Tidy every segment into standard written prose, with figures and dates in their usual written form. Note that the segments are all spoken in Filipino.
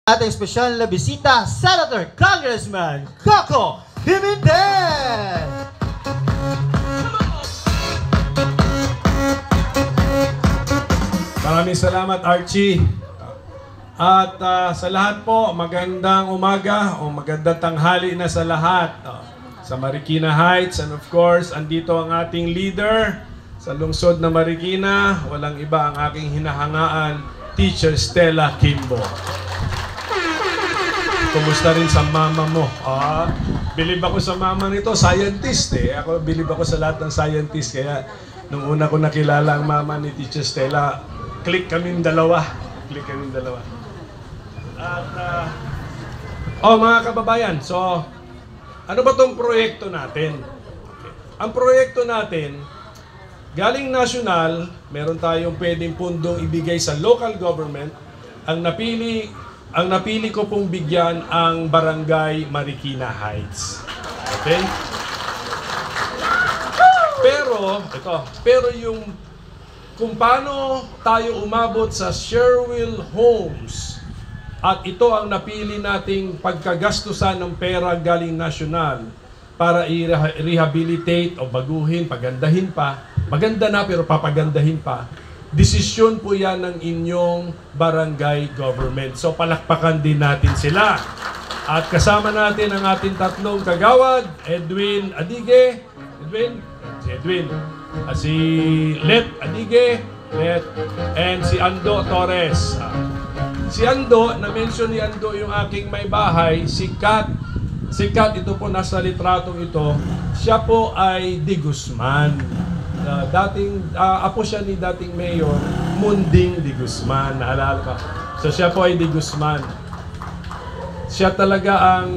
Ating espesyal na bisita, Senator Congressman Coco Pimentel! Maraming salamat, Archie. At sa lahat po, magandang umaga o magandang tanghali na sa lahat. Sa Marikina Heights, and of course, andito ang ating leader sa lungsod na Marikina. Walang iba ang aking hinahangaan, Teacher Stella Kimbo. Kumusta rin sa mama mo? Bilib ako sa mama nito, scientist eh. Ako bilib ako sa lahat ng scientist. Kaya nung una ko nakilala ang mama ni Teacher Stella, click kaming dalawa. Click kaming dalawa. At, mga kababayan, so, ano ba tong proyekto natin? Okay. Ang proyekto natin, galing national, meron tayong pwedeng pundong ibigay sa local government. Ang napili ko pong bigyan ang Barangay Marikina Heights. Okay? Pero yung kung paano tayo umabot sa Sherwill Homes at ito ang napili nating pagkagastusan ng pera galing nasyonal para i-rehabilitate o baguhin, pagandahin pa. Maganda na pero papagandahin pa. Desisyon po yan ng inyong barangay government. So palakpakan din natin sila. At kasama natin ang ating tatlong kagawad, Edwin Adige, si Let Adige, and si Ando Torres. Si Ando, na-mention ni Ando yung aking may bahay, si Kat, ito po nasa litratong ito, siya po ay Di Guzman. Apo siya ni dating mayor, Munding Di Guzman, naalala ka. So siya po ay Di Guzman. Siya talaga ang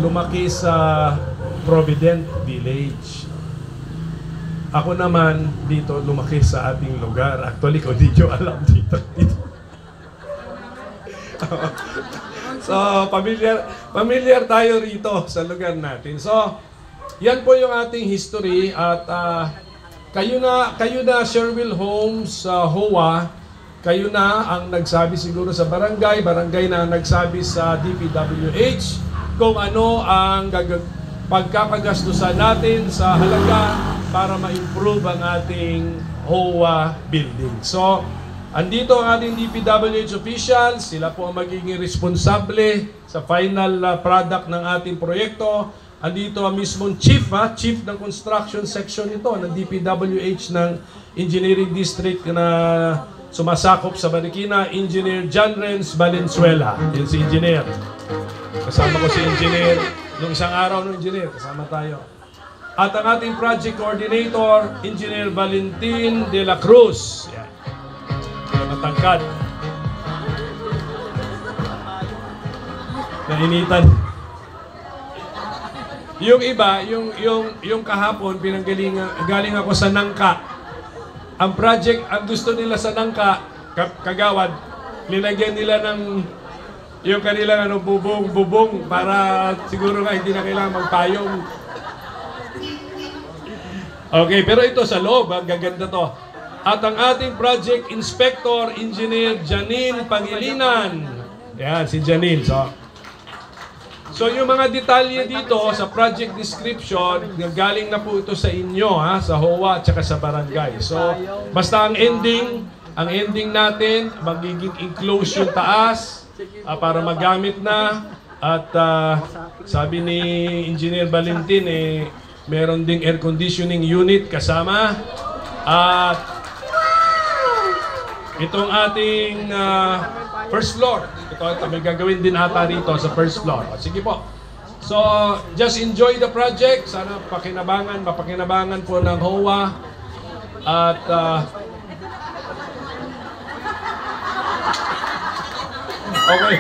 lumaki sa Provident Village. Ako naman dito lumaki sa ating lugar. Actually, kung di nyo alam dito. So, familiar tayo rito sa lugar natin. So, yan po yung ating history at kayo na Sherwill Homes, HOA, kayo na ang nagsabi siguro sa barangay na ang nagsabi sa DPWH kung ano ang pagkakagastusan natin sa halaga para ma-improve ang ating HOA building. So, andito ang ating DPWH officials, sila po ang magiging responsable sa final product ng ating proyekto. Andito ang mismong chief ng construction section nito ng DPWH ng Engineering District na sumasakop sa Marikina, Engineer John Renz Valenzuela. Yun si Engineer. Kasama ko si Engineer. Nung isang araw ng Engineer, kasama tayo. At ang ating project coordinator, Engineer Valentin de la Cruz. Yan. Matangkad. Nainitan. Yung iba, yung kahapon, galing ako sa Nangka. Ang project, ang gusto nila sa Nangka, kagawad, nilagyan nila ng yung kanilang bubong para siguro nga hindi na kailangan magpayong. Okay, pero ito sa loob, gaganda to. At ang ating project inspector, Engineer Janine Pangilinan. Yan, si Janine. So yung mga detalye dito sa project description, galing na po ito sa inyo, sa HOA at saka sa barangay. So basta ang ending natin, magiging enclosed yung taas para magamit na. At sabi ni Engineer Valentin, meron ding air conditioning unit kasama. At itong ating first floor. Ito may gagawin din ata rito sa first floor. Sige po. So, just enjoy the project. Sana mapakinabangan po ng HOA. At okay.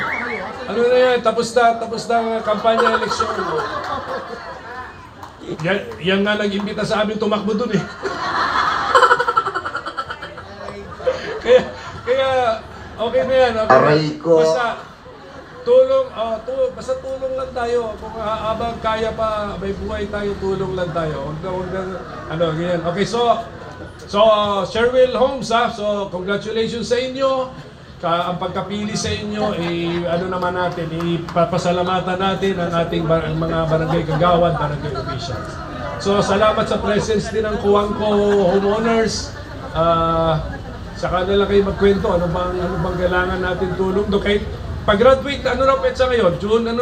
Ano na yan? Tapos na ang kampanya eleksyon. Yan nga nag-imbita sa amin tumakbo dun eh. Kaya okay na yan. Okay. Basta tulong lang tayo. Kung habang kaya pa, may buhay tayo, tulong lang tayo. Okay, so Sherwill Homes, so congratulations sa inyo. ang pagkapili sa inyo, ano naman natin, ipapasalamatan natin ang ating mga barangay kagawad, barangay officials. So, salamat sa presence din ng Kuwangko homeowners. Sa kanila kayo magkwento, ano bang kailangan natin tulong doon. Kahit pag-graduate, ano na petsa ngayon? June, 20.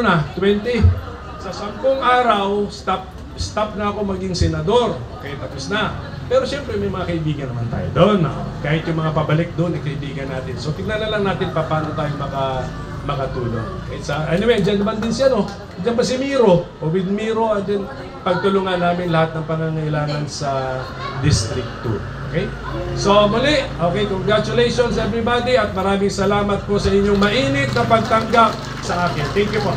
Sa 10 araw, stop na ako maging senador. Okay, tapos na. Pero siyempre may mga kaibigan naman tayo doon. Kahit yung mga pabalik doon, kaibigan natin. So tignan na lang natin paano tayo makatulong. Anyway, dyan naman din siya, no? Dyan pa si Miro. O with Miro, and then pagtulungan namin lahat ng pangangailangan sa District 2. Okay? So muli, okay, congratulations everybody at maraming salamat po sa inyong mainit na pagtanggap sa akin. Thank you po.